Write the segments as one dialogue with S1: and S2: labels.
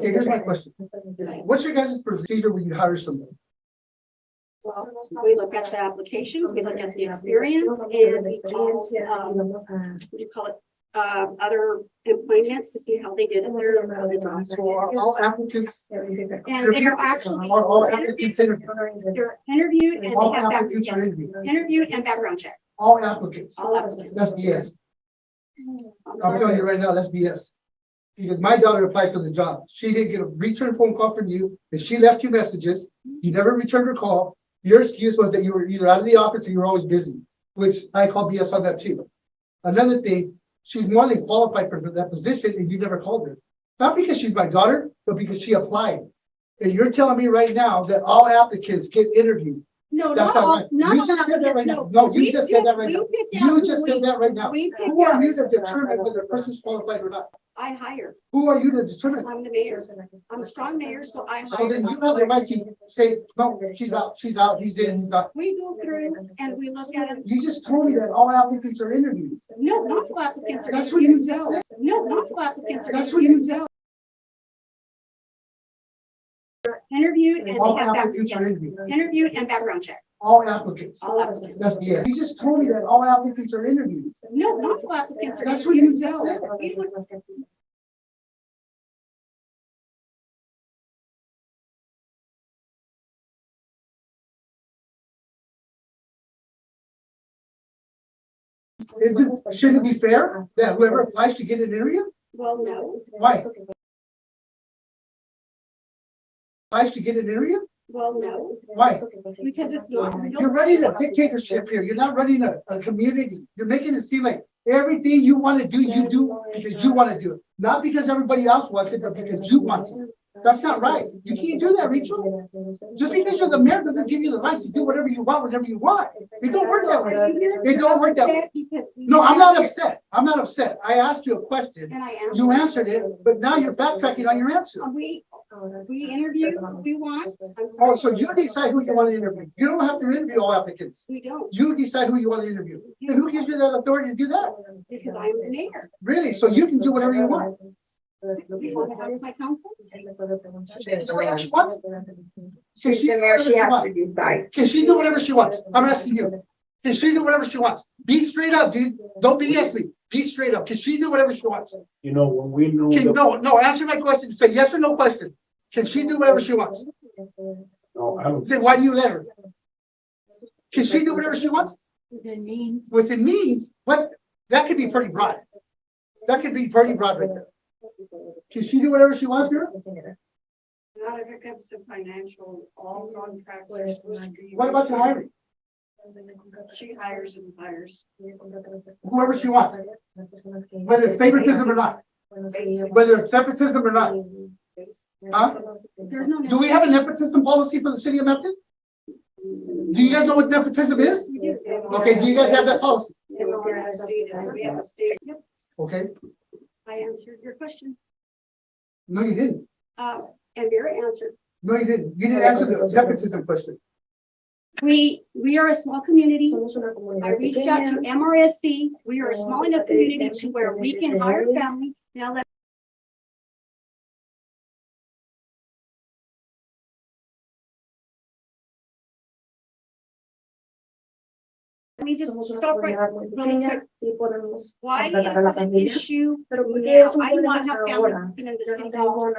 S1: Okay, here's my question. What's your guys' procedure when you hire somebody?
S2: Well, we look at the applications, we look at the experience, and we call, what do you call it? Other employments to see how they did in their job.
S1: So are all applicants,
S2: And they are actually,
S1: are all applicants interviewed?
S2: they're interviewed and
S1: All
S2: they have background,
S1: applicants are
S2: yes,
S1: interviewed.
S2: interviewed and background check.
S1: All applicants.
S2: All applicants.
S1: That's BS.
S2: I'm
S1: I'm
S2: sorry.
S1: telling you right now, that's BS. Because my daughter applied for the job. She didn't get a return phone call from you, and she left you messages. You never returned her call. Your excuse was that you were either out of the office or you were always busy, which I call BS on that too. Another thing, she's more than qualified for that position, and you never called her. Not because she's my daughter, but because she applied. And you're telling me right now that all applicants get interviewed.
S2: No,
S1: That's
S2: not
S1: not
S2: all,
S1: right.
S2: not
S1: You
S2: all
S1: just said that right
S2: applicants,
S1: now.
S2: no.
S1: No, you just said that right
S2: We
S1: now.
S2: picked
S1: You
S2: out
S1: just
S2: who
S1: said that right now.
S2: we picked
S1: Who are
S2: out-
S1: you to determine whether a person's qualified or not?
S2: I hire.
S1: Who are you to determine?
S2: I'm the mayor. I'm a strong mayor, so I
S1: So then
S2: hire.
S1: you have the right to say, no, she's out, he's in, he's not.
S2: We go through and we look at it.
S1: You just told me that all applicants are interviewed.
S2: No, not all applicants are.
S1: That's what you
S2: interviewed,
S1: just
S2: no.
S1: said.
S2: No, not all applicants are.
S1: That's what you
S2: interviewed,
S1: just.
S2: no. Interviewed and
S1: All
S2: they have background,
S1: applicants are
S2: yes,
S1: interviewed.
S2: interviewed and background check.
S1: All applicants.
S2: All applicants.
S1: That's BS. You just told me that all applicants are interviewed.
S2: No, not all applicants are.
S1: That's what you
S2: interviewed,
S1: just
S2: no.
S1: said.
S2: We look-
S1: Shouldn't it be fair that whoever applies to get an interview,
S2: Well, no.
S1: Why? applies to get an interview?
S2: Well, no.
S1: Why?
S2: Because it's not.
S1: You're running a dictatorship here. You're not running a community. You're making it seem like everything you want to do, you do because you want to do it. Not because everybody else wants it, but because you want to. That's not right. You can't do that, Rachel. Just because you're the mayor doesn't give you the right to do whatever you want, whenever you want. It don't work that way. It don't work that way. No, I'm not upset. I'm not upset. I asked you a question.
S2: And I am.
S1: You answered it, but now you're backtracking on your answer.
S2: We interview who we want. I'm
S1: Oh,
S2: sorry.
S1: so you decide who you want to interview. You don't have to interview all applicants.
S2: We don't,
S1: You decide who you want to interview. Then who gives you that authority to do that?
S2: because I'm the mayor.
S1: Really? So you can do whatever you want.
S2: You want to ask my council?
S1: Do whatever she wants. Can she
S3: The
S1: do
S3: mayor,
S1: whatever
S3: she
S1: she
S3: has to
S1: wants?
S3: decide.
S1: Can she do whatever she wants? I'm asking you. Can she do whatever she wants? Be straight up, dude. Don't BS me. Be straight up. Can she do whatever she wants?
S4: You know, when we know.
S1: Can, no, answer my question. Say yes or no question. Can she do whatever she wants?
S4: No, I don't.
S1: Then why do you let her? Can she do whatever she wants?
S2: Within means.
S1: Within means, what, that could be pretty broad. That could be pretty broad right there. Can she do whatever she wants to?
S2: Not if it comes to financial, all contracts.
S1: What about your hiring?
S2: She hires and fires.
S1: Whoever she wants, whether it's favoritism or not, whether it's separatism or not. Huh?
S2: There's no.
S1: Do we have a nepotism policy for the city of Mabton? Do you guys know what nepotism is? Okay, do you guys have that policy?
S2: We have a state. Yep,
S1: Okay,
S2: I answered your question.
S1: no, you didn't.
S2: And Vera answered.
S1: No, you didn't. You didn't answer the nepotism question.
S2: We are a small community. I reached out to MRSC. We are a small enough community to where we can hire family. Now let. Let me just stop right really quick. Why is it an issue now? I do not have family working in the city hall.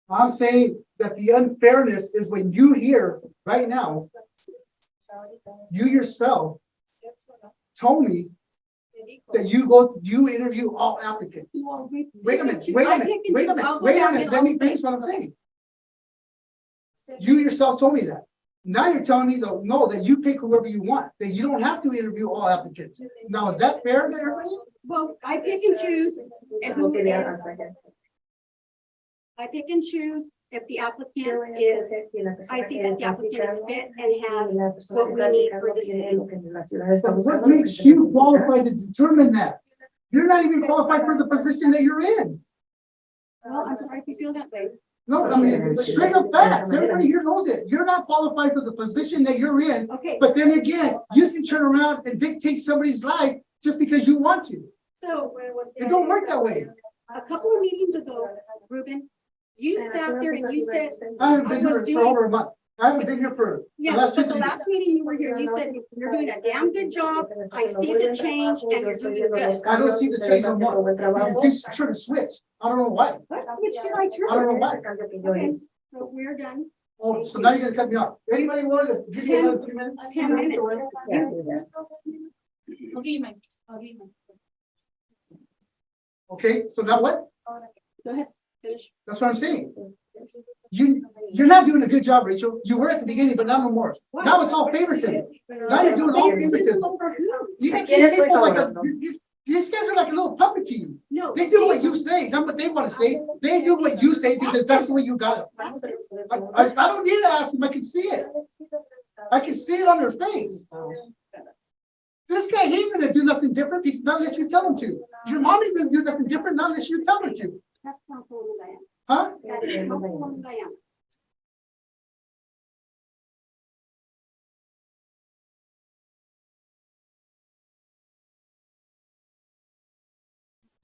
S1: I'm saying that the unfairness is when you hear right now, you yourself told me that you interview all applicants. Wait a minute, let me finish what I'm saying. You yourself told me that. Now you're telling me though, no, that you pick whoever you want, that you don't have to interview all applicants. Now, is that fair to everybody?
S2: Well, I pick and choose. And who is, I pick and choose if the applicant is, I see that the applicant is fit and has what we need for the city.
S1: But what makes you qualified to determine that? You're not even qualified for the position that you're in.
S2: Well, I'm sorry if you feel that way.
S1: No, I mean, it's straight up facts. Everybody here knows it. You're not qualified for the position that you're in.
S2: Okay,
S1: But then again, you can turn around and dictate somebody's life just because you want to.
S2: so
S1: It don't work that way.
S2: a couple of meetings ago, Ruben, you sat there and you said,
S1: I haven't been here for over a month. I haven't been here for the
S2: yeah,
S1: last 2
S2: but the
S1: weeks.
S2: last meeting you were here, you said, you're doing a damn good job. I see the change and you're doing good.
S1: I don't see the change no more. You just turn a switch. I don't know why.
S2: What? Which did I turn?
S1: I don't know why.
S2: Okay, so we're done.
S1: Oh, so now you're gonna cut me off. Anybody want to give me another 3 minutes?
S2: 10 minutes.
S3: I'll give you mine. I'll give you mine.
S1: Okay, so now what?
S2: Go ahead, finish.
S1: That's what I'm saying. You're not doing a good job, Rachel. You were at the beginning, but not no more. Now it's all favoritism. Now you're doing all favoritism. You got these people like these guys are like a little puppet to you.
S2: No.
S1: They do what you say, not what they want to say. They do what you say because that's the way you got them. I don't need to ask them. I can see it. I can see it on their face. This guy ain't gonna do nothing different not unless you tell him to. Your mom ain't gonna do nothing different not unless you tell her to.
S2: That's Councilwoman Diane.
S1: Huh?
S2: That is Councilwoman Diane.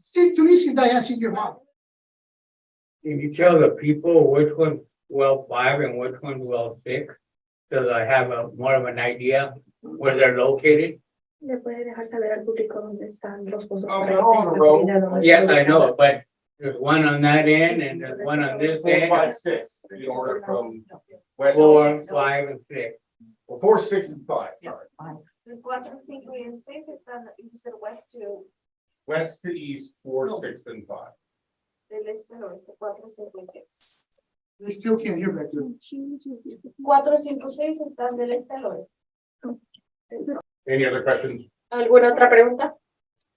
S1: See, to me, she's Diane, she's your mom.
S5: Can you tell the people which one's well 5 and which one's well 6? So that I have more of an idea where they're located?
S6: ¿Le puede dejar saber al público dónde están los pozos?
S4: Oh,
S6: para
S4: they're all on the
S6: que
S4: road.
S6: tengan una
S5: Yes, I
S6: idea?
S5: know, but there's one on that end and there's one on this
S4: 4,
S5: end.
S4: 5, 6, in order from west.
S5: 4, 5, and 6.
S4: Well, 4, 6, and 5, sorry.
S7: El 4, 5 y el 6 están, you said west to,
S4: West to east, 4, 6, and 5.
S7: del este al oeste, 4, 5 y 6.
S1: They still can't hear back there.
S7: 4, 5, 6 están del este al oeste.
S4: Any other questions?
S6: ¿Alguna otra pregunta?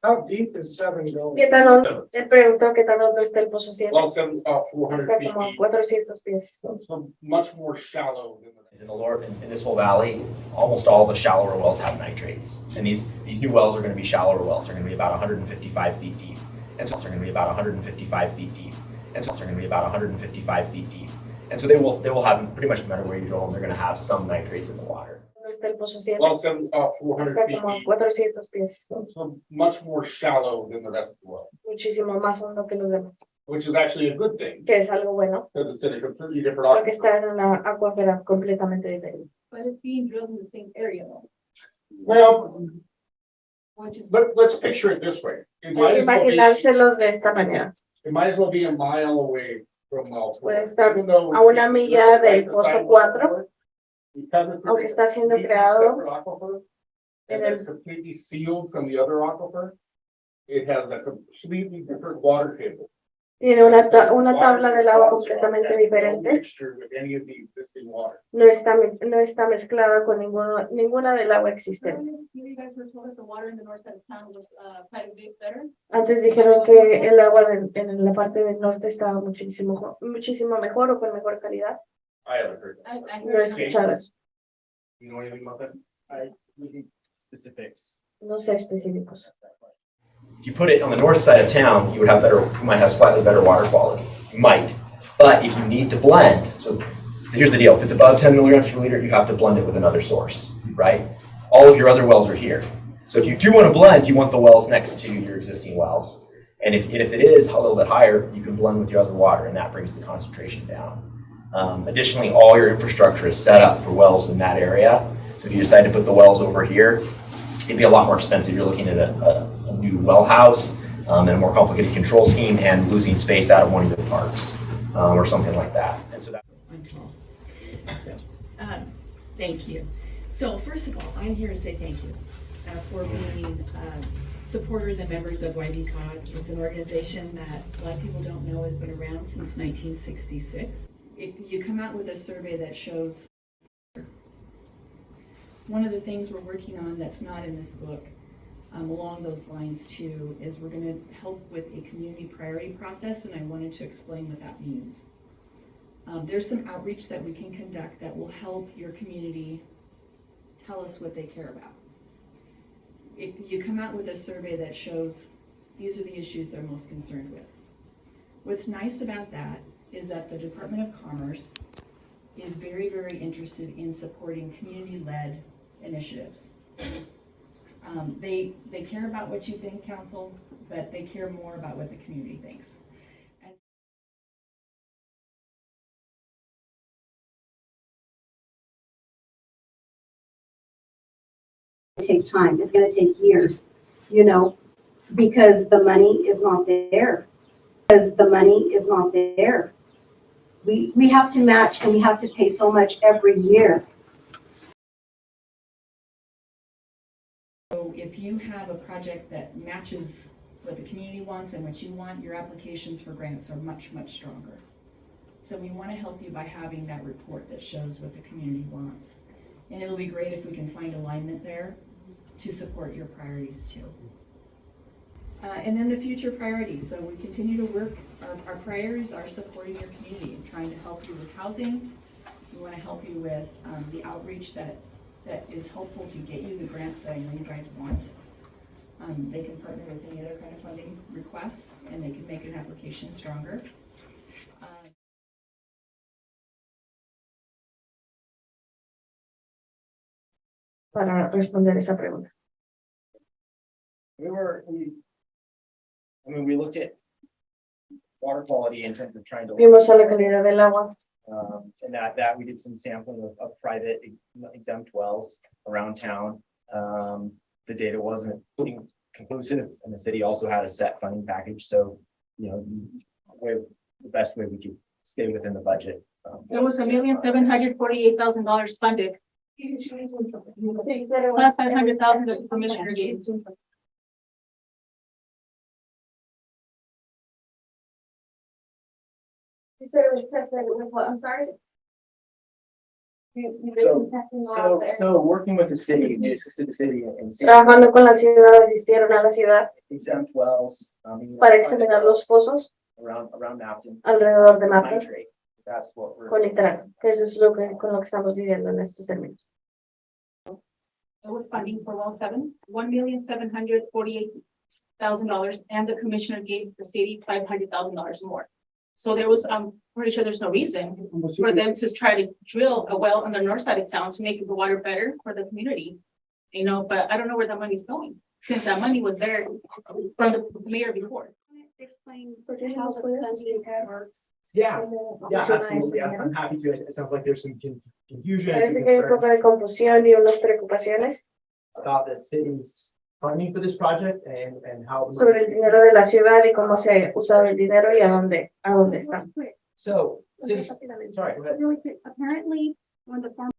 S1: How deep is 7 going?
S6: ¿Qué tan hondo? Él preguntó qué tan hondo está el pozo 7.
S4: Well, 7's about 400
S6: Está
S4: feet
S6: como a
S4: deep,
S6: 400 pies.
S4: so much more shallow than the.
S8: In the lower, in this whole valley, almost all the shallower wells have nitrates. And these new wells are gonna be shallower wells. They're gonna be about 155 feet deep. And so they're gonna be about 155 feet deep. And so they're gonna be about 155 feet deep. And so they will have, pretty much no matter where you drill them, they're gonna have some nitrates in the water.
S6: ¿Dónde está el pozo 7?
S4: Well, 7's about 400
S6: Está
S4: feet
S6: como a
S4: deep,
S6: 400 pies.
S4: so much more shallow than the rest of the well,
S6: Muchísimo más hondo que los demás.
S4: which is actually a good thing,
S6: Que es algo bueno,
S4: because it's in a completely different.
S6: porque
S4: aquifer.
S6: está en una acuífera completamente diferente.
S3: But it's being drilled in the same area though,
S4: Well,
S3: which is.
S4: let's picture it this way. It might as well be-
S6: Imaginárselos de esta manera.
S4: It might as well be a mile away from well 4.
S6: Puede estar
S4: even though
S6: a
S4: it's
S6: una milla
S4: right
S6: del
S4: beside
S6: pozo
S4: well
S6: 4,
S4: 4, because it's
S6: aunque está siendo
S4: completely
S6: creado
S4: separate aquifer,
S6: en
S4: and
S6: el-
S4: it's completely sealed from the other aquifer. It has a completely different water table.
S6: Tiene una tabla del agua completamente diferente.
S4: Mixture with any of the existing water.
S6: No está mezclada con ninguna del agua existente.
S3: You guys were told that the water in the north side of town was quite a bit better.
S6: Antes dijeron que el agua en la parte del norte estaba muchísimo mejor o con mejor calidad.
S4: I haven't heard that.
S3: I
S6: No he
S3: heard.
S6: escuchado eso.
S4: You know anything about that?
S8: Specifics.
S6: No sé específicos.
S8: If you put it on the north side of town, you might have slightly better water quality. You might. But if you need to blend, so here's the deal. If it's above 10 milligrams per liter, you have to blend it with another source, right? All of your other wells are here. So if you do want to blend, you want the wells next to your existing wells. And if it is a little bit higher, you can blend with your other water, and that brings the concentration down. Additionally, all your infrastructure is set up for wells in that area. So if you decide to put the wells over here, it'd be a lot more expensive. You're looking at a new well house and a more complicated control scheme and losing space out of one of your parks or something like that. And so that.
S9: So, thank you. So first of all, I'm here to say thank you for being supporters and members of YBCOG. It's an organization that a lot of people don't know has been around since 1966. If you come out with a survey that shows one of the things we're working on that's not in this book along those lines too is we're going to help with a community priority process, and I wanted to explain what that means. There's some outreach that we can conduct that will help your community tell us what they care about. If you come out with a survey that shows these are the issues they're most concerned with. What's nice about that is that the Department of Commerce is very, very interested in supporting community-led initiatives. They care about what you think, council, but they care more about what the community thinks.
S10: Take time. It's going to take years, you know, because the money is not there. Because the money is not there. We have to match and we have to pay so much every year.
S9: So if you have a project that matches what the community wants and what you want, your applications for grants are much, much stronger. So we want to help you by having that report that shows what the community wants. And it'll be great if we can find alignment there to support your priorities too. And then the future priorities. So we continue to work, our priorities are supporting your community and trying to help you with housing. We want to help you with the outreach that is helpful to get you the grants that I know you guys want. They can partner with any other kind of funding requests and they can make an application stronger.
S6: Para responder esa pregunta.
S8: We looked at water quality in terms of trying to.
S6: Vimos a la calidad del agua.
S8: And that we did some sampling of private exempt wells around town. The data wasn't conclusive, and the city also had a set funding package, so, you know, the best way we could stay within the budget.
S3: There was $1,748,000 funded, plus 500,000 that the commissioner gave.
S6: I'm sorry.
S8: So working with the city, we assisted the city in
S6: Trabajando con la ciudad, asistieron a la ciudad
S8: exempt wells.
S6: para examinar los pozos
S8: Around Mabton.
S6: alrededor de Mabton
S8: Nitrate. That's what we're.
S6: con nitrato, que eso es con lo que estamos viviendo en estos términos.
S3: It was funding for well 7, $1,748,000, and the commissioner gave the city $500,000 more. So there was, I'm pretty sure there's no reason for them to try to drill a well on the north side of town to make the water better for the community. You know, but I don't know where the money's going, since that money was there from the mayor before.
S2: Explain how the funding works.
S8: Yeah, absolutely. I'm happy to. It sounds like there's some confusion and
S6: Parece
S8: some
S6: que hay un poco de
S8: concern
S6: confusión y unas preocupaciones
S8: about the city's funding for this project and how.
S6: sobre el dinero de la ciudad y cómo se ha usado el dinero y a dónde está.
S8: So, cities, sorry, go ahead.
S2: Really quick. Apparently, when the farm.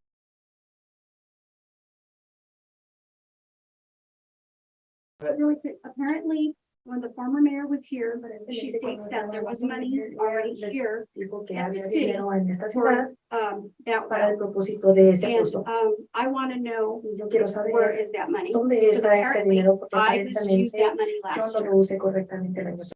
S2: Really quick. Apparently, when the former mayor was here, she states that there was money already here at the city for, that
S6: Para el
S2: well.
S6: propósito de ese
S2: And,
S6: uso.
S2: I want to know,
S6: Yo quiero saber
S2: where is that money?
S6: dónde
S2: Because
S6: está ese
S2: apparently,
S6: dinero porque
S2: I misused
S6: aparentemente
S2: that money
S6: yo
S2: last
S6: no
S2: year.
S6: lo usé correctamente el año pasado.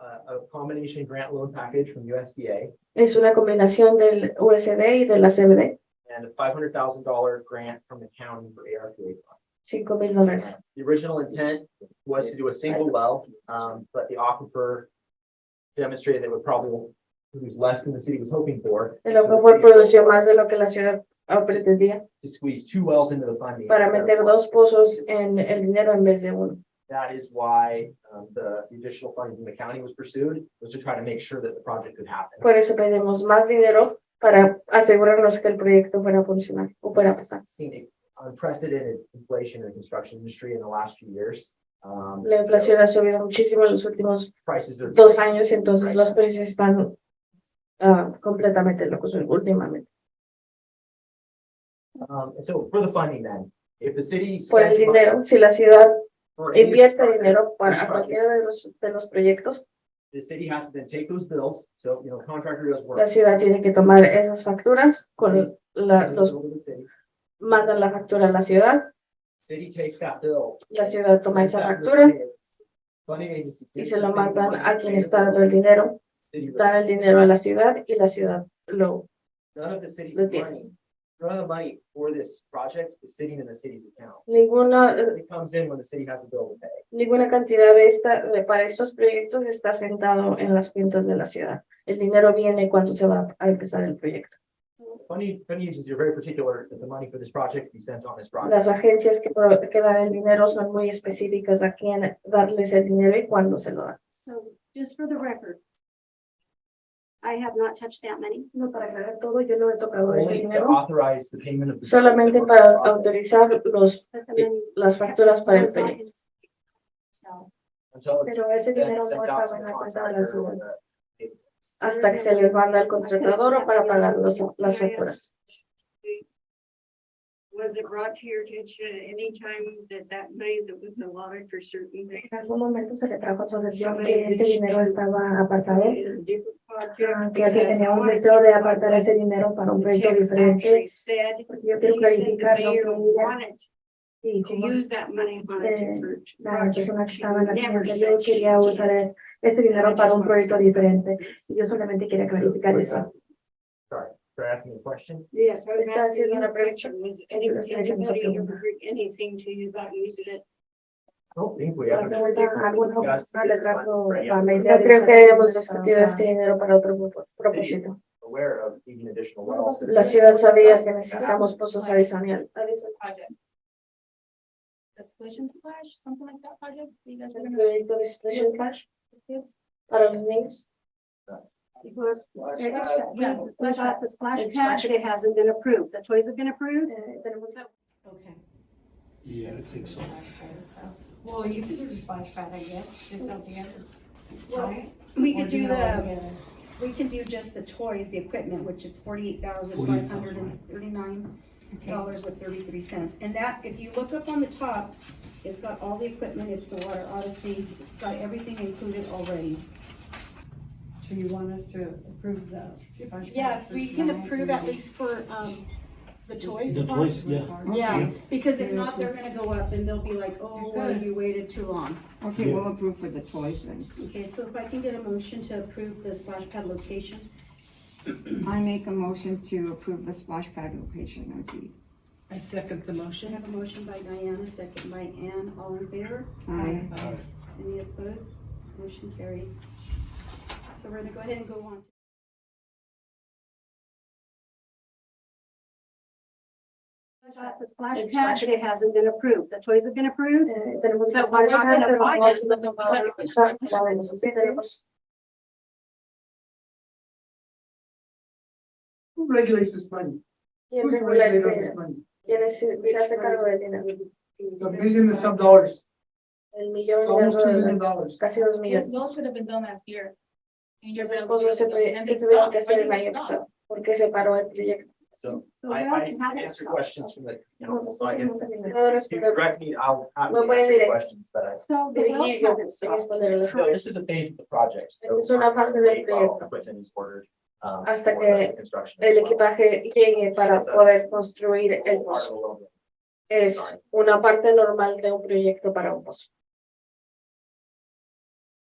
S8: A combination grant loan package from USDA
S6: Es una combinación del USD y de la CBD,
S8: and a $500,000 grant from the county for ARPA funds.
S6: $5,000.
S8: The original intent was to do a single well, but the aquifer demonstrated that it would probably produce less than the city was hoping for.
S6: El
S8: So the
S6: acuerdo
S8: city
S6: produció más de lo que la ciudad pretendía
S8: to squeeze 2 wells into the funding.
S6: para
S8: instead of
S6: meter
S8: one.
S6: 2 pozos en el dinero en vez de uno.
S8: That is why the additional funding from the county was pursued, was to try to make sure that the project could happen.
S6: Por eso pedimos más dinero para asegurarnos que el proyecto fuera a funcionar o fuera a pasar.
S8: Seen unprecedented inflation in the construction industry in the last few years.
S6: La inflación ha subido muchísimo en los últimos
S8: Prices are.
S6: 2 años, entonces los precios están completamente locos últimamente.
S8: And so for the funding then, if the city.
S6: Por el
S8: spends
S6: dinero, si la ciudad
S8: for any of
S6: invierte
S8: these
S6: dinero para
S8: projects,
S6: cualquiera de los proyectos,
S8: the city has to then take those bills, so, you know, contractor does work.
S6: la ciudad tiene que tomar esas facturas, con
S8: Send it
S6: los
S8: over to the city.
S6: mandan la factura a la ciudad,
S8: City takes that bill.
S6: la ciudad toma
S8: sends
S6: esa
S8: that to the
S6: factura
S8: funding agency,
S6: y
S8: gives
S6: se
S8: the
S6: lo
S8: city the
S6: mandan
S8: money,
S6: a quien
S8: pays
S6: está
S8: the
S6: dando el dinero,
S8: city
S6: dan el
S8: rates.
S6: dinero a la ciudad y la ciudad lo
S8: None of the city's
S6: lo tiene.
S8: money None of the money for this project is sitting in the city's accounts.
S6: Ninguna,
S8: It comes in when the city has a bill to pay.
S6: ninguna cantidad de para estos proyectos está sentado en las cuentas de la ciudad. El dinero viene cuando se va a empezar el proyecto.
S8: Funny news is you're very particular that the money for this project be sent on this project.
S6: Las agencias que dan el dinero son muy específicas a quién darles el dinero y cuándo se lo dan.
S2: So just for the record, I have not touched that money.
S6: No, para aclarar todo, yo no he tocado ese
S8: Only to
S6: dinero,
S8: authorize the payment of the.
S6: solamente para autorizar las facturas para el
S2: Was not
S6: proyecto.
S2: in- So,
S8: Until it's
S6: Pero ese
S8: then
S6: dinero
S8: sent
S6: no
S8: out
S6: estaba
S8: to
S6: en
S8: the
S6: la cuenta de la
S8: contractor or
S6: ciudad
S8: the-
S6: hasta que se les manda al contratador o para pagar las facturas.
S7: Was it brought to your attention at any time that that money that was allotted for certain things?
S6: En algún momento se le trajo a su atención que ese dinero estaba apartado, que alguien tenía un método de apartar ese dinero para un proyecto diferente. Porque yo quiero clarificar lo que ella y
S7: To
S6: como
S7: use that money on a different
S6: la
S7: project.
S6: persona que estaba en la
S7: Never
S6: siguiente,
S7: said
S6: yo
S7: she
S6: quería
S7: did.
S6: usar este dinero para un proyecto diferente. Y yo solamente quería clarificar eso.
S8: Sorry, asking a question.
S7: Yes, I was
S6: Está
S7: asking
S6: haciendo
S7: you
S6: una
S7: a
S6: pregunta.
S7: question. Was
S6: Sí, le estoy haciendo esa
S7: anybody
S6: pregunta.
S7: ever heard anything to you about using it?
S8: I don't think we
S6: La
S8: ever.
S6: pregunta, ¿alguna persona le trajo
S8: Right,
S6: la
S8: yeah.
S6: idea? No creo que hayamos discutido este dinero para otro propósito.
S8: Aware of needing additional wells.
S6: La ciudad sabía que necesitamos pozos adicionales.
S3: Project. The solution splash, something like that project, you guys are
S6: El
S3: gonna.
S6: proyecto de Splash and Splash
S3: Yes.
S6: para los niños.
S2: because
S3: Yeah, the splash pad.
S2: the splash pad, it hasn't been approved. The toys have been approved.
S6: Tenemos
S9: Okay.
S11: Yeah, I think so.
S7: Well, you could do the splash pad, I guess, just don't together. Right?
S12: We
S7: Or
S12: could do
S7: it all
S12: the,
S7: together.
S12: we can do just the toys, the equipment, which it's $48,539 with 33 cents. And that, if you look up on the top, it's got all the equipment, it's the water odyssey, it's got everything included already.
S7: So you want us to approve the splash pad?
S12: Yeah, if we can
S7: first,
S12: approve
S7: right?
S12: at least for, the toys
S11: The
S12: part.
S11: toys, yeah.
S12: Yeah, because if not, they're gonna go up and they'll be like, oh, well, you waited too long.
S7: Okay, we'll approve for the toys then.
S12: Okay, so if I can get a motion to approve the splash pad location.
S7: I make a motion to approve the splash pad location and fees.
S12: I second the motion. I have a motion by Diana, second by Ann, all in favor?
S7: Aye.
S12: Any opposed? Motion carried. So we're gonna go ahead and go on.
S2: The splash pad, it hasn't been approved. The toys have been approved.
S6: tenemos
S2: But
S6: que
S2: we're not gonna
S6: pero
S2: find
S6: no
S2: it.
S6: es lo que va a realizar. Tenemos
S1: Who regulates this money?
S6: ¿quién
S1: Who's the
S6: regula
S1: regulator of
S6: este
S1: this money?
S6: ¿Quién se hace cargo del dinero?
S1: The million and some dollars,
S6: El millón y
S1: almost
S6: algo
S1: $2
S6: de
S1: million.
S6: dólares, casi 2
S3: This
S6: millones.
S3: bill should have been done last year. And you're.
S6: Los esposos se tuvieron que hacer el año pasado porque se paró el proyecto.
S8: So
S2: So
S8: I
S2: we also have it.
S8: answer questions from the council,
S6: Nosotros
S8: so I guess
S6: hemos terminado de
S8: if you
S6: responder.
S8: correct me, I'll
S6: Me
S8: happily
S6: puede
S8: answer
S6: direct-
S8: questions that I.
S2: So the wells
S6: Dirigir yo
S2: haven't
S6: y
S2: stopped.
S6: responder las
S8: So this is a phase of the project. So
S6: Es una fase del
S8: wait while
S6: proyecto.
S8: equipment is ordered,
S6: Hasta
S8: for
S6: que
S8: the construction
S6: El
S8: as well.
S6: equipaje llegue para poder construir el
S8: Part of
S6: pozo.
S8: the loan.
S6: Es una parte normal de un proyecto para un pozo.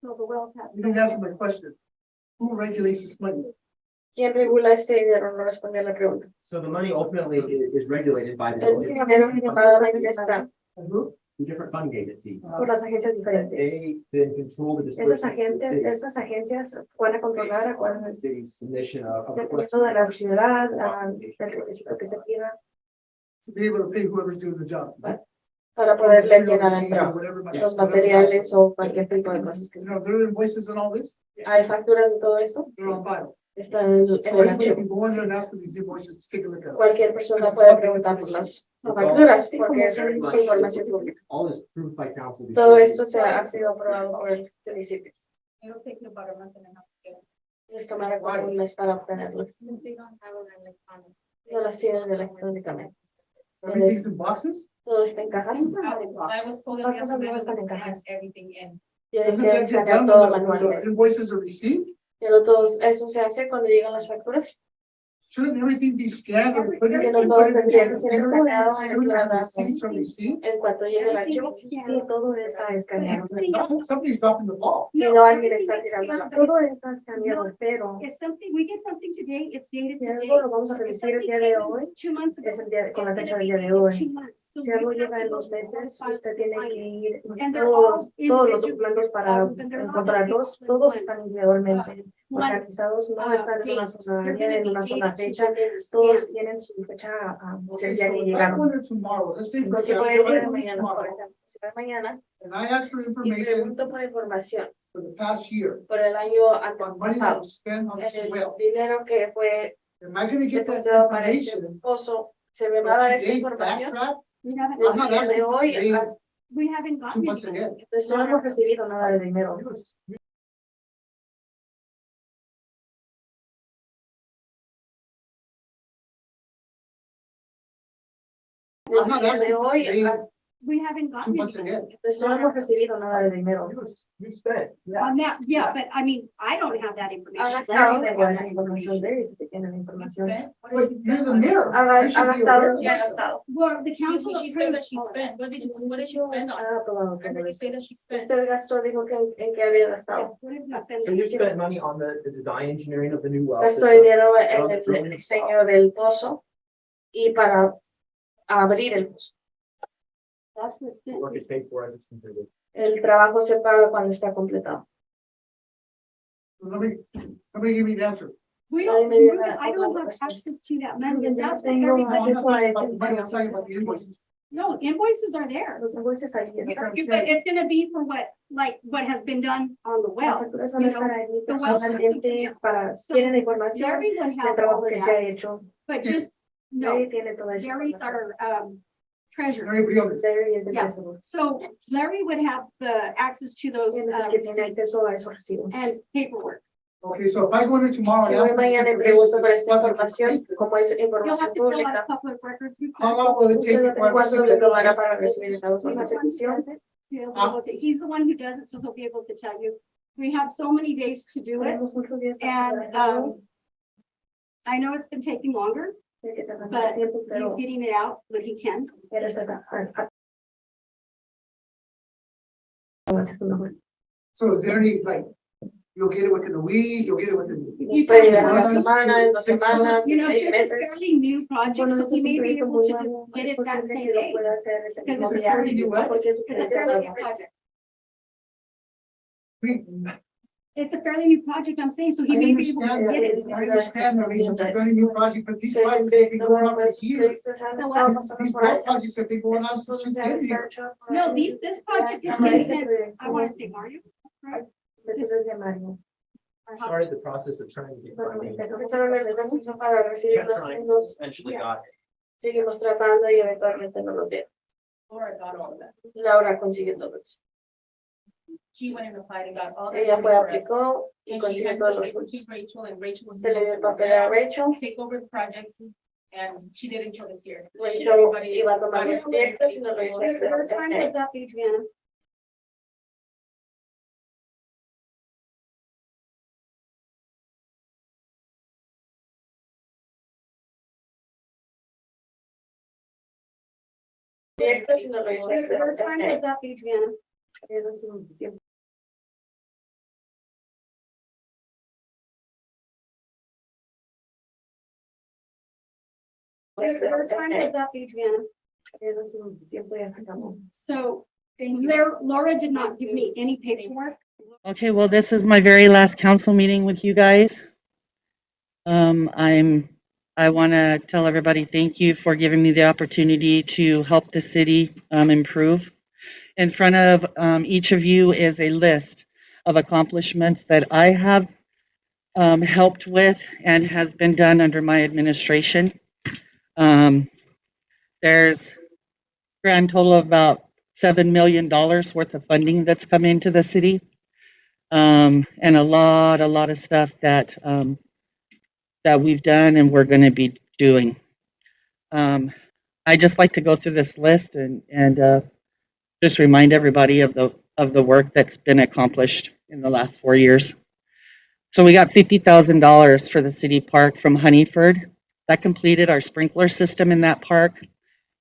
S2: So the wells have.
S1: You didn't answer my question. Who regulates this money?
S6: ¿Quién regula este dinero? No responde a la pregunta.
S8: So the money ultimately is regulated by
S6: El
S8: the
S6: dinero últimamente está
S1: Who?
S8: different funding agencies.
S6: por las agencias diferentes.
S8: They then control the
S6: Esas
S8: disbursement to the city.
S6: esas agencias pueden controlar a
S8: Based on the city's submission of
S6: dependiendo de la ciudad, del requisito que se pida,
S1: To be able to pay whoever's doing the job.
S6: para poderle llenar el
S1: Materials,
S6: trabajo,
S1: whatever,
S6: los materiales o cualquier tipo de cosas.
S1: You know, there are invoices and all this,
S6: Hay facturas de todo esto,
S1: they're on file.
S6: está en
S1: So
S6: el
S1: anybody
S6: archivo.
S1: can go in there and ask for these invoices, to take a look at them.
S6: Cualquier persona puede preguntar por las facturas porque es información pública.
S8: All is approved by council. before
S6: Todo
S8: it
S6: esto
S8: is-
S6: ha sido aprobado por el municipio.
S3: It'll take you about a month and a half to get it.
S6: Les tomará como un mes para obtenerlos.
S3: They don't have an electronic.
S6: No las tienen electrónicamente.
S1: Everything's in boxes?
S6: Todo está en cajas.
S3: I was told that we have to
S6: Las cosas no están en
S3: scan
S6: cajas.
S3: everything in.
S6: Tienen
S1: Doesn't
S6: que
S1: that get
S6: escanear
S1: done
S6: todo
S1: when the
S6: manualmente.
S1: invoices are received?
S6: Pero todo eso se hace cuando llegan las facturas.
S1: Shouldn't everything be scanned or put it
S6: Que no
S1: in?
S6: todo tendría que ser escaneado
S1: Receipts from receipt?
S6: en cuanto llegue el archivo. Sí, todo está escaneado.
S1: Somebody's dropping the ball.
S6: Y no alguien está tirando. Todo está escaneado, pero
S2: If something, we get something today, it's dated
S6: si
S2: today.
S6: algo lo vamos a revisar el día de hoy,
S2: 2 months ago.
S6: es el día, con la
S2: it's
S6: fecha
S2: gonna
S6: del
S2: be
S6: día de hoy.
S2: dated 2 months. So
S6: Si
S2: we
S6: algo
S2: have
S6: llega
S2: to
S6: en
S2: go
S6: 2
S2: through
S6: meses,
S2: all
S6: usted
S2: files
S6: tiene
S2: to
S6: que
S2: find
S6: ir
S2: And they're all
S6: todos los
S2: individual.
S6: documentos para
S2: And they're not
S6: encontrarlos,
S2: individual.
S6: todos están individualmente
S2: One,
S6: organizados, no están en una
S2: date.
S6: sola
S2: They're
S6: área,
S2: gonna
S6: en
S2: be
S6: una sola
S2: dated to
S6: fecha,
S2: when they were
S6: todos
S2: scanned.
S6: tienen su fecha del
S1: Okay,
S6: día
S1: so
S6: que
S1: if I
S6: llegaron.
S1: go there tomorrow, let's say, for
S6: Entonces,
S1: example,
S6: puede
S1: if I
S6: ir
S1: go there
S6: mañana, por
S1: tomorrow,
S6: ejemplo, si va mañana
S1: and I ask for
S6: y
S1: information
S6: pregunto por información
S1: for the past year,
S6: por el año
S1: on money that
S6: antepasado,
S1: was spent on this
S6: en el
S1: well,
S6: dinero que fue
S1: am I gonna get that
S6: depositado para este
S1: information?
S6: pozo, ¿se me va a dar esa
S1: Today,
S6: información?
S1: backtrack?
S2: We haven't,
S1: I'm
S6: Desde
S1: not
S6: el día
S1: asking
S6: de
S1: for
S6: hoy,
S1: today,
S2: we haven't
S1: 2
S2: gotten
S1: months
S2: anything.
S1: ahead.
S6: pues no hemos recibido nada de dinero.
S1: I'm
S6: Desde
S1: not
S6: el día
S1: asking
S6: de
S1: for
S6: hoy,
S1: today,
S2: We haven't
S1: 2
S2: gotten
S1: months
S2: anything.
S1: ahead.
S6: pues no hemos recibido nada de dinero.
S8: You spent.
S2: On that, yeah, but I mean, I don't have that
S6: Han
S2: information.
S6: gastado, tengo esa información de ellos, que tienen la información.
S1: But you're the mayor.
S6: Ha
S1: You should be
S6: gastado,
S1: aware of
S6: ¿qué ha
S1: this.
S6: gastado?
S2: Well, the council
S3: She said that she
S2: approved.
S3: spent, what did she spend on?
S6: Ha aprobado
S3: I heard
S6: todo
S3: you
S6: eso.
S3: say that she spent.
S6: Usted gastó, dijo que en qué había gastado.
S2: What did we spend?
S8: So you spent money on the design engineering of the new well.
S6: Gastó
S8: system.
S6: dinero en el diseño del pozo y para abrir el pozo.
S2: That's what's
S8: The
S2: spent.
S8: Work is paid for as it's completed.
S6: El trabajo se paga cuando está completado.
S1: Let me give you the answer.
S2: We
S6: Ay,
S2: don't,
S6: me dio una-
S2: I don't have
S6: una
S2: access to that money, and
S6: Yo no
S2: that's what
S6: tengo
S2: everybody,
S1: I'm not talking about the money, I'm talking about the invoices.
S2: no, invoices are there.
S6: Los invoices ahí.
S2: But it's gonna be for what, like, what has been done on the
S6: Las
S2: well.
S6: facturas van a estar ahí
S2: the wells-
S6: personalmente para,
S2: So,
S6: tienen la información
S2: Jerry would
S6: del
S2: have all
S6: trabajo
S2: of
S6: que se ha
S2: that,
S6: hecho.
S2: but just, no,
S6: Larry tiene toda esa
S2: Jerry's
S6: información.
S2: our, treasurer.
S1: Everybody else.
S6: Larry es el
S2: Yeah.
S6: tesorero.
S2: So Larry would have the access to those,
S6: Él es el que tiene
S2: receipts
S6: acceso a esos recibos.
S2: and paperwork.
S1: Okay, so if I go in there tomorrow.
S6: Si
S1: and
S6: voy
S1: ask for this
S6: mañana y
S1: information,
S6: pregunto por
S1: since it's
S6: esta
S1: public
S6: información,
S1: information,
S6: como es
S2: You'll
S6: información
S2: have to fill out a
S6: pública,
S2: public records
S1: how
S2: request.
S1: long will it take?
S6: ¿usted
S1: before I
S6: cuánto
S1: receive
S6: le
S1: it?
S6: tomará para recibir esa notificación?
S2: He'll be able to- He's the one who does it, so he'll be able to tell you. We have so many days to do it,
S6: Tenemos muchos días para
S2: and,
S6: hacerlo,
S2: I know it's been taking longer,
S6: sé que tarda
S2: but
S6: mucho tiempo,
S2: he's
S6: pero
S2: getting it out when he can.
S6: él está acá. Va a hacer su mejor.
S1: So is there any, like, you'll get it within a week, you'll get it within.
S6: Nos puede llegar en una semana, en 2 semanas,
S2: You
S6: en
S2: know,
S6: 6
S2: this is
S6: meses.
S2: fairly new project,
S6: Bueno,
S2: so
S6: es
S2: he
S6: un
S2: may be
S6: proyecto
S2: able
S6: muy
S2: to
S6: nuevo,
S2: get
S6: es
S2: it that
S6: posible
S2: same
S6: que lo
S2: day.
S6: pueda hacer ese
S2: Because
S6: mismo
S2: it's a
S6: día,
S2: fairly new one.
S6: porque es un
S2: It's a
S6: proyecto
S2: fairly new
S6: nuevo.
S2: project.
S1: We-
S2: It's a fairly new project, I'm saying, so he
S1: I
S2: may be able to
S1: understand
S2: get
S1: that,
S2: it.
S1: I understand that it's a very new project, but these
S6: Sí, es un
S1: projects have been
S6: proyecto
S1: going on
S6: nuevo,
S1: for
S6: es un
S1: years.
S6: proyecto que han
S2: The
S6: estado
S2: what?
S6: pasando
S1: These
S6: por
S1: well
S6: años.
S1: projects have been going on
S6: Estos
S1: since
S6: proyectos
S1: you've
S6: han
S1: been
S6: estado
S1: here.
S6: hechos por
S2: No,
S6: años.
S2: this project is
S6: Llama a este
S2: getting,
S6: proyecto,
S2: I want to say Mario.
S6: empezó desde Mario.
S8: Started the process of trying to get
S6: Bueno,
S8: funding.
S6: empezaron el proceso para recibir
S8: Kept
S6: los
S8: trying,
S6: fondos,
S8: eventually got it.
S6: seguimos tratando y eventualmente no lo tiene.
S3: Laura got all of that.
S6: Laura consiguió todo eso.
S3: She went and applied and got all that.
S6: Ella fue,
S3: for us.
S6: aplicó y
S3: And she
S6: consiguió
S3: handed
S6: todos
S3: it
S6: los
S3: over
S6: fondos.
S3: to Rachel, and Rachel was.
S6: Se le dio el
S3: supposed to
S6: papel a Rachel.
S3: take over the projects, and she did until this year.
S6: Rachel iba a tomar los proyectos y los revisó hasta
S2: Your time
S6: este
S2: is up, Adriana.
S6: proyectos y los revisó hasta
S2: Your time
S6: este
S2: is up, Adriana.
S6: tiempo.
S2: Your time is up, Adriana.
S6: Tiempo ya se acabó.
S2: So, Laura did not give me any paperwork.
S13: Okay, well, this is my very last council meeting with you guys. I want to tell everybody thank you for giving me the opportunity to help the city improve. In front of each of you is a list of accomplishments that I have helped with and has been done under my administration. There's grand total of about $7 million worth of funding that's come into the city. And a lot of stuff that that we've done and we're going to be doing. I just like to go through this list and just remind everybody of the work that's been accomplished in the last 4 years. So we got $50,000 for the city park from Honeyford. That completed our sprinkler system in that park,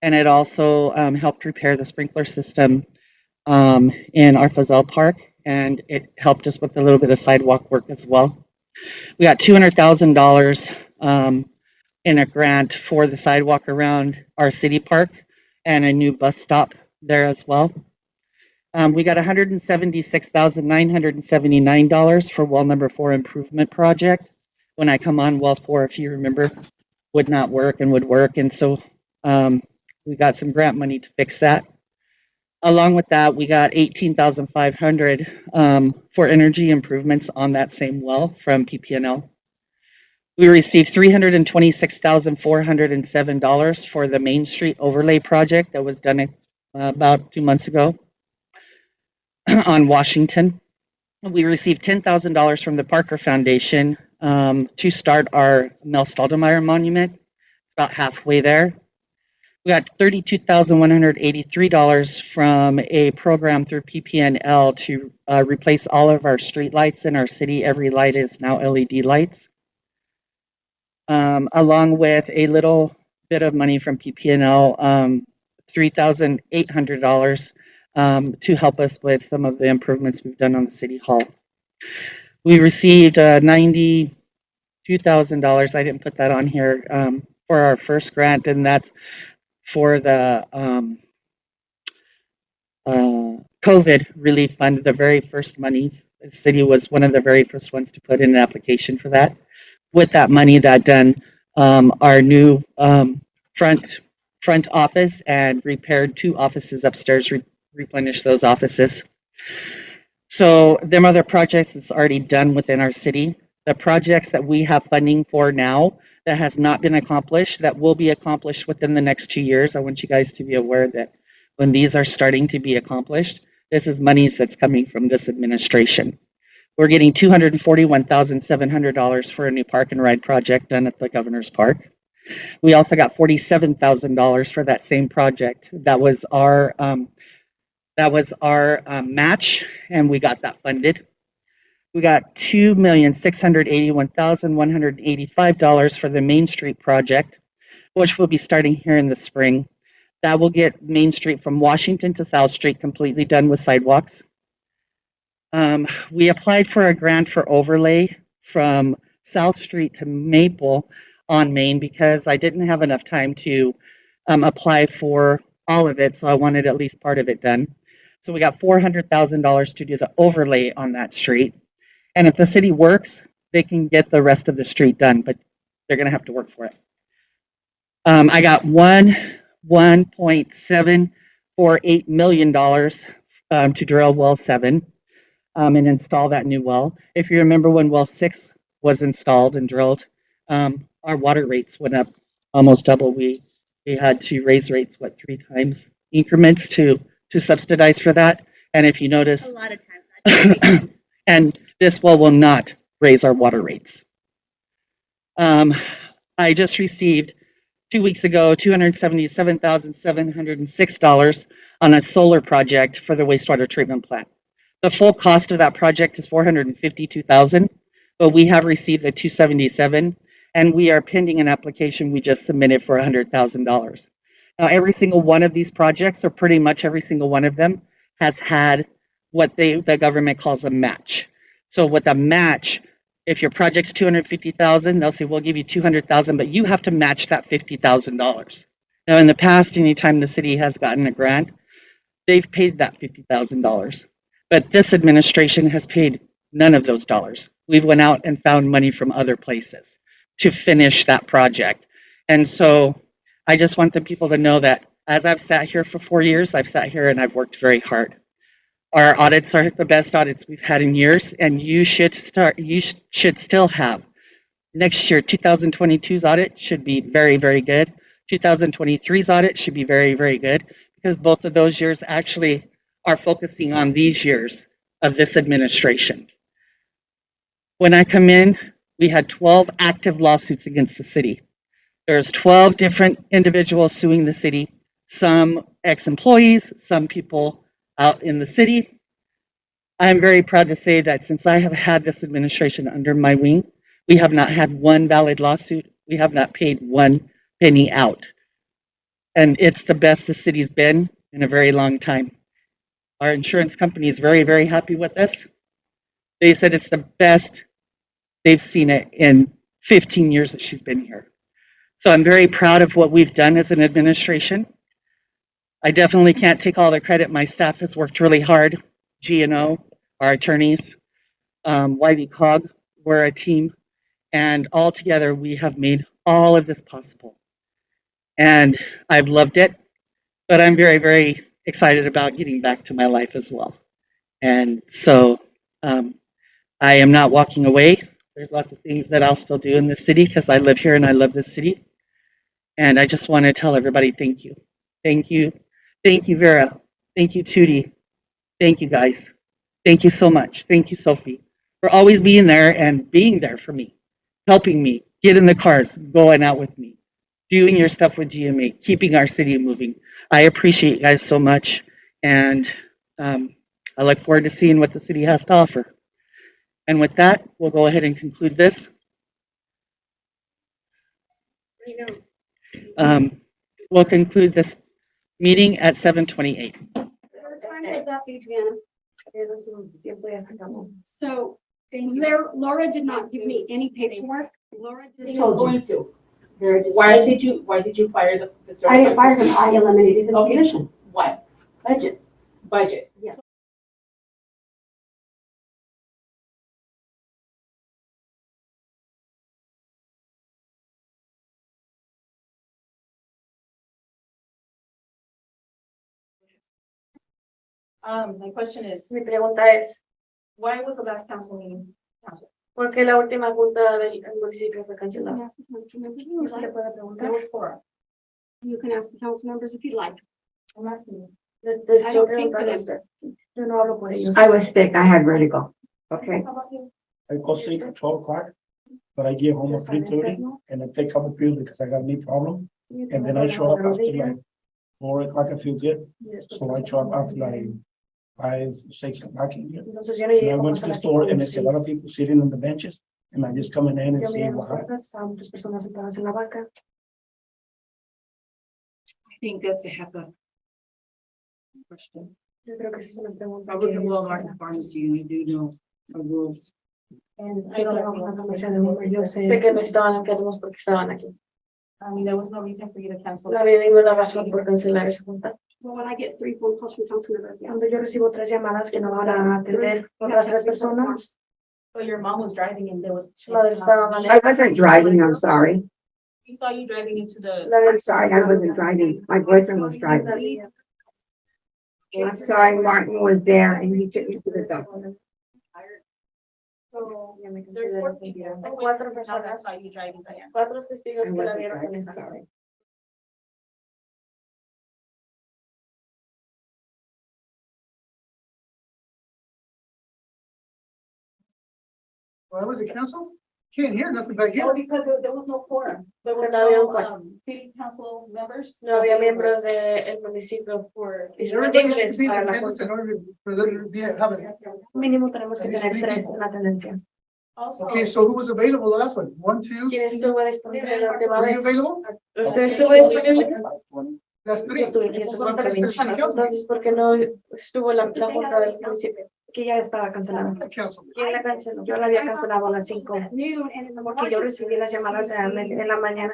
S13: and it also helped repair the sprinkler system in our Fazell Park, and it helped us with a little bit of sidewalk work as well. We got $200,000 in a grant for the sidewalk around our city park and a new bus stop there as well. We got $176,979 for well number 4 improvement project. When I come on, well 4, if you remember, would not work and would work. And so we got some grant money to fix that. Along with that, we got $18,500 for energy improvements on that same well from PPNL. We received $326,407 for the Main Street overlay project that was done about 2 months ago on Washington. We received $10,000 from the Parker Foundation to start our Mel Stoudemire monument. It's about halfway there. We got $32,183 from a program through PPNL to replace all of our street lights in our city. Every light is now LED lights. Along with a little bit of money from PPNL, $3,800 to help us with some of the improvements we've done on the city hall. We received $92,000. I didn't put that on here for our first grant, and that's for the COVID relief fund, the very first monies. The city was one of the very first ones to put in an application for that. With that money, that done our new front office and repaired 2 offices upstairs, replenished those offices. So them other projects is already done within our city. The projects that we have funding for now that has not been accomplished, that will be accomplished within the next 2 years. I want you guys to be aware that when these are starting to be accomplished, this is monies that's coming from this administration. We're getting $241,700 for a new park and ride project done at the Governor's Park. We also got $47,000 for that same project. That was our match, and we got that funded. We got $2,681,185 for the Main Street project, which will be starting here in the spring. That will get Main Street from Washington to South Street completely done with sidewalks. We applied for a grant for overlay from South Street to Maple on Main because I didn't have enough time to apply for all of it, so I wanted at least part of it done. So we got $400,000 to do the overlay on that street. And if the city works, they can get the rest of the street done, but they're going to have to work for it. I got $1.748 million to drill well 7 and install that new well. If you remember when well 6 was installed and drilled, our water rates went up almost double. We had to raise rates 3 times increments to subsidize for that. And if you notice, a lot of times. And this well will not raise our water rates. I just received 2 weeks ago $277,706 on a solar project for the wastewater treatment plant. The full cost of that project is $452,000, but we have received the $277,000, and we are pending an application we just submitted for $100,000. Now, every single one of these projects, or pretty much every single one of them, has had what the government calls a match. So with a match, if your project's $250,000, they'll say, we'll give you $200,000, but you have to match that $50,000. Now, in the past, anytime the city has gotten a grant, they've paid that $50,000. But this administration has paid none of those dollars. We've went out and found money from other places to finish that project. And so I just want the people to know that as I've sat here for 4 years, I've sat here and I've worked very hard. Our audits are the best audits we've had in years, and you should still have. Next year, 2022's audit should be very, very good. 2023's audit should be very, very good, because both of those years actually are focusing on these years of this administration. When I come in, we had 12 active lawsuits against the city. There's 12 different individuals suing the city, some ex-employees, some people out in the city. I'm very proud to say that since I have had this administration under my wing, we have not had one valid lawsuit We have not paid one penny out. And it's the best the city's been in a very long time. Our insurance company is very, very happy with us. They said it's the best they've seen it in 15 years that she's been here. So I'm very proud of what we've done as an administration. I definitely can't take all the credit. My staff has worked really hard. G&O, our attorneys, YV-COG, we're a team. And all together, we have made all of this possible. And I've loved it, but I'm very, very excited about getting back to my life as well. And so I am not walking away. There's lots of things that I'll still do in this city because I live here and I love this city. And I just want to tell everybody thank you. Thank you. Thank you, Vera. Thank you, Tootie. Thank you, guys. Thank you so much. Thank you, Sophie, for always being there and being there for me, helping me get in the cars, going out with me, doing your stuff with GMA, keeping our city moving. I appreciate you guys so much. And I look forward to seeing what the city has to offer. And with that, we'll go ahead and conclude this. We'll conclude this meeting at 7:28.
S2: Your time is up, Adriana. So Laura did not give me any paperwork. Laura just told you.
S3: Why did you fire the
S10: I didn't fire him, I eliminated his
S3: Okay.
S10: position.
S3: Why? Budget.
S10: Yes.
S3: My question is,
S6: Mi pregunta es,
S3: why was the last council meeting canceled?
S6: ¿por qué la última junta del municipio fue
S2: You can
S6: cancelada?
S2: ask the council members if you'd
S6: ¿Eso le
S2: like.
S6: puede
S3: There
S6: preguntar?
S3: was four.
S2: You can ask the council members if you'd like.
S3: I'm asking you.
S2: I don't speak for them.
S6: Yo no hablo por ellos.
S14: I was sick, I had vertigo, okay?
S3: How about you?
S11: I go sleep at 12 o'clock, but I get home at 3:30 and I take couple pills because I got a knee problem. And then I show up after like 4 o'clock, I feel good. So I show up after like 5, 6 o'clock in here.
S6: Entonces yo no
S11: And
S6: llegué
S11: I
S6: como
S11: went
S6: hasta
S11: to the
S6: las
S11: store and
S6: 5
S11: there's a lot of people sitting on the benches. And I just come in and
S6: Yo
S11: see
S6: miré
S11: what
S6: las
S11: happened.
S6: puertas, estaban muchas personas sentadas en la banca.
S7: I think that's a HEPA question.
S6: Yo creo que esa es una pregunta
S7: I work
S6: que
S7: in
S6: es-
S7: Walmart pharmacy and I do know the rules.
S6: Yo trabajo en la farmacia de Walmart, yo sé que no estaban enfermos porque estaban aquí.
S3: There was no reason for you to cancel.
S6: No había ninguna razón por cancelar esa junta.
S2: Well, when I get 3 phone calls from council members, yeah.
S6: Cuando yo recibo 3 llamadas que no van a atender otras 3 personas,
S3: But your mom was driving and there was.
S6: su madre estaba
S14: I
S6: manejando.
S14: wasn't driving, I'm sorry.
S3: We saw you driving into the.
S14: I'm sorry, I wasn't driving. My boyfriend was driving. I'm sorry, Martin was there and he took me to the doctor.
S3: So, there's 4 people.
S6: Hay 4
S3: That
S6: personas,
S3: saw you driving, Diane.
S6: 4 testigos
S14: I
S6: que la
S14: wasn't
S6: vieron
S14: driving,
S6: manejar.
S14: sorry.
S1: Why was it canceled? Can't hear nothing back
S3: Oh,
S1: here.
S3: because there was no quorum. There was
S6: No había un
S3: no,
S6: quórum.
S3: city council members.
S6: No había miembros del municipio
S3: For.
S1: Everybody has to
S6: disponibles
S1: be in
S6: para la
S1: attendance in
S6: junta.
S1: order for them to be, have it.
S6: Mínimo tenemos que
S1: At least
S6: tener
S1: 3
S6: 3
S1: people.
S6: en atendencia.
S3: Also.
S1: Okay, so who was available the last one? 1, 2?
S6: ¿Quién estuvo disponible la última
S1: Were you
S6: vez?
S1: available?
S6: ¿Usted estuvo disponible?
S1: That's 3.
S6: Yo tuve que
S1: Those are the city council
S6: Entonces, ¿por qué no estuvo la junta del municipio? Que ya estaba cancelada.
S1: meetings. Council.
S6: ¿Quién la canceló? Yo la había cancelado a las 5.
S2: Noon and in the
S6: Porque yo
S2: morning.
S6: recibí las llamadas en la mañana.